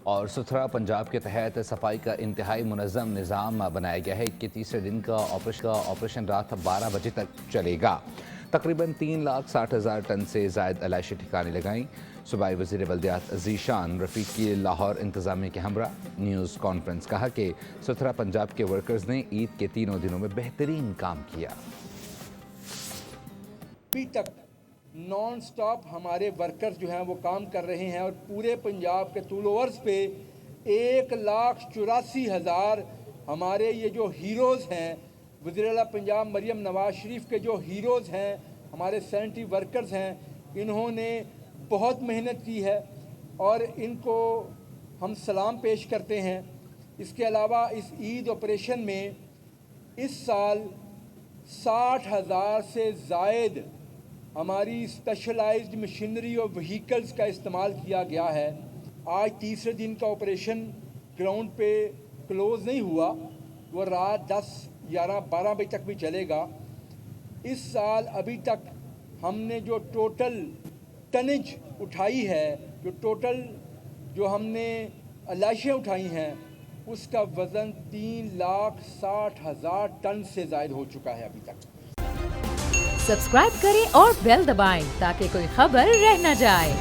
اور ستھرا پنجاب کے تحت صفائی کا انتہائی منظم نظام بنایا گیا ہے۔ عید کے تیسرے دن کا آپریشن رات 12 بجے تک چلے گا۔ تقریباً 3,60,000 ٹن سے زائد علائشی ٹھکانے لگائیں۔ صوبائی وزیر بلدیات ذیشان رفیق کی لاہور انتظامیہ کے ہمراہ نیوز کانفرنس، کہا کہ ستھرا پنجاب کے ورکرز نے عید کے تینوں دنوں میں بہترین کام کیا۔ ابھی تک نان سٹاپ ہمارے ورکرز جو ہیں وہ کام کر رہے ہیں اور پورے پنجاب کے طول و عرض پہ 1,84,000 ہمارے یہ جو ہیروز ہیں، وزیر اعلیٰ پنجاب مریم نواز شریف کے جو ہیروز ہیں، ہمارے سینیٹری ورکرز ہیں، انہوں نے بہت محنت کی ہے اور ان کو ہم سلام پیش کرتے ہیں۔ اس کے علاوہ اس عید آپریشن میں اس سال 60,000 سے زائد ہماری اسپیشلائزڈ مشینری اور وہیکلز کا استعمال کیا گیا ہے۔ آج تیسرے دن کا آپریشن گراؤنڈ پہ کلوز نہیں ہوا، وہ رات 10، 11، 12 بجے تک بھی چلے گا۔ اس سال ابھی تک ہم نے جو ٹوٹل ٹنج اٹھائی ہے، جو ہم نے علائشیاں اٹھائی ہیں، اس کا وزن 3,60,000 ٹن سے زائد ہو چکا ہے ابھی تک۔ سبسکرائب کریں اور بیل دبائیں تاکہ کوئی خبر رہ نہ جائے۔